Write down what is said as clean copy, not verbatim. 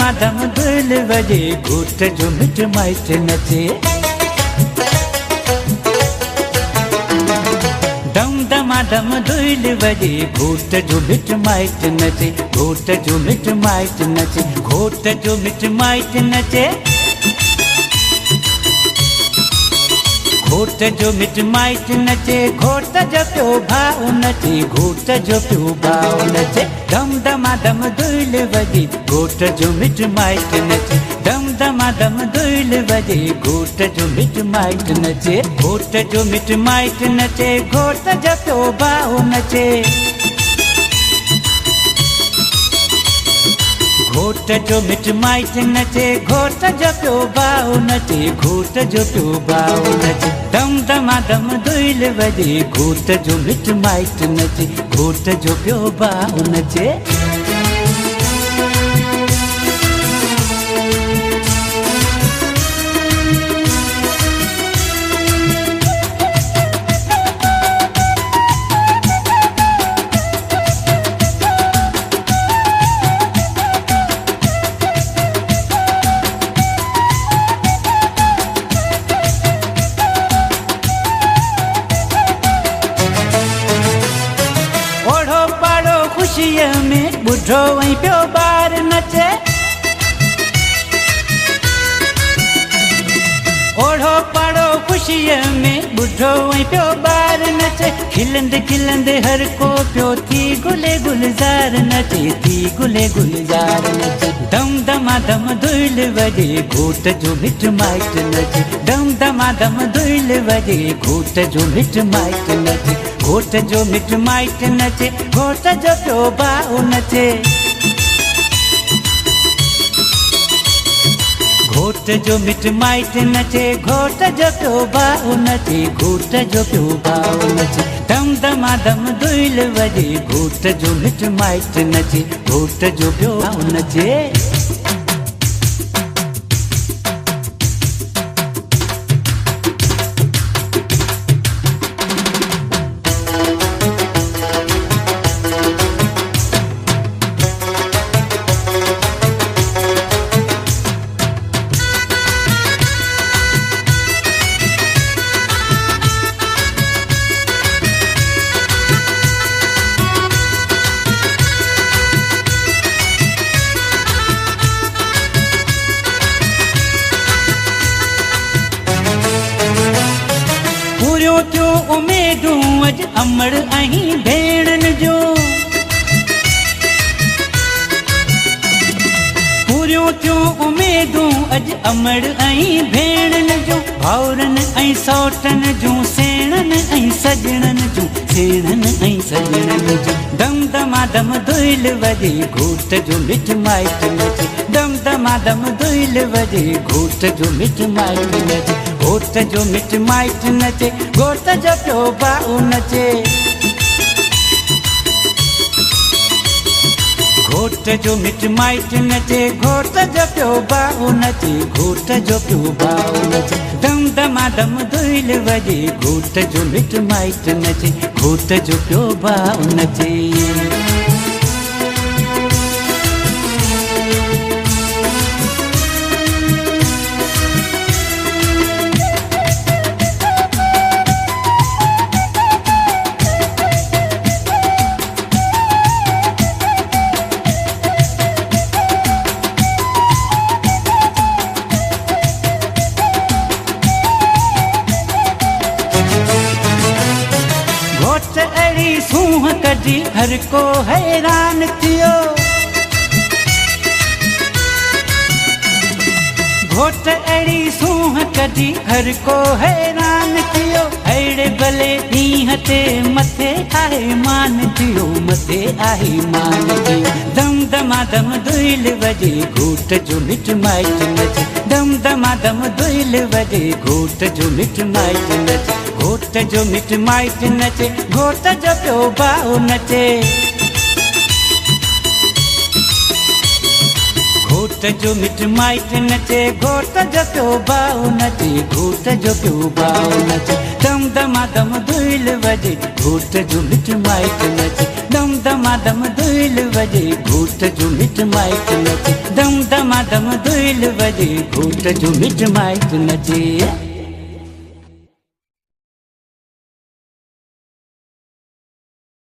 दमादम दुल वजे घोट जो मिट माइट नचे। दम दमादम दुल वजे घोट जो मिट माइट नचे। घोट जो मिट माइट नचे। घोट जो मिट माइट नचे। घोट जो मिट माइट नचे। घोट जो प्यो भाउ नचे। घोट जो प्यो भाउ नचे। दम दमादम दुल वजे घोट जो मिट माइट नचे। दम दमादम दुल वजे घोट जो मिट माइट नचे। घोट जो मिट माइट नचे। घोट जो प्यो भाउ नचे। घोट जो मिट माइट नचे। घोट जो प्यो भाउ नचे। घोट जो प्यो भाउ नचे। दम दमादम दुल वजे घोट जो मिट माइट नचे। घोट जो प्यो भाउ नचे। खुशीअ में बुढ़ो ऐं प्यो ॿार नचे। ओढ़ो पाड़ो खुशीअ में बुढ़ो ऐं प्यो ॿार नचे। खिलंदे खिलंदे हर को प्यो थी गुले गुलज़ार नचे। थी गुले गुलज़ार नचे। दम दमादम दुल वजे घोट जो मिट माइट नचे। दम दमादम दुल वजे घोट जो मिट माइट नचे। घोट जो मिट माइट नचे। घोट जो प्यो भाउ नचे। घोट जो मिट माइट नचे। घोट जो प्यो भाउ नचे। घोट जो प्यो भाउ नचे। दम दमादम दुल वजे घोट जो मिट माइट नचे। घोट जो प्यो भाउ नचे। पूरियो थियो उमेदूं अज अमड़ ऐं भेणन जो। पूरियो थियो उमेदूं अज अमड़ ऐं भेणन जो। भाउरन ऐं सौटन जूं सेणन ऐं सजणन जूं। सेणन ऐं सजणन जूं। दम दमादम दुल वजे घोट जो मिट माइट नचे। दम दमादम दुल वजे घोट जो मिट माइट नचे। घोट जो मिट माइट नचे। घोट जो प्यो भाउ नचे। घोट जो मिट माइट नचे। घोट जो प्यो भाउ नचे। घोट जो प्यो भाउ नचे। दम दमादम दुल वजे घोट जो मिट माइट नचे। घोट जो प्यो भाउ नचे। घोट अड़ी सूंह कढी हर को हैरान थियो। घोट अड़ी सूंह कढी हर को हैरान थियो। अड़े भले ॾींहं ते मथे आहे मान थियो। मथे आहे मान थियो। दम दमादम दुल वजे घोट जो मिट माइट नचे। दम दमादम दुल वजे घोट जो मिट माइट नचे। घोट जो मिट माइट नचे। घोट जो प्यो भाउ नचे। घोट जो मिट माइट नचे। घोट जो प्यो भाउ नचे। घोट जो प्यो भाउ नचे। दम दमादम दुल वजे घोट जो मिट माइट नचे। दम दमादम दुल वजे घोट जो मिट माइट नचे। दम दमा कदम दुइल वजे घोट जो मिट माइट न जे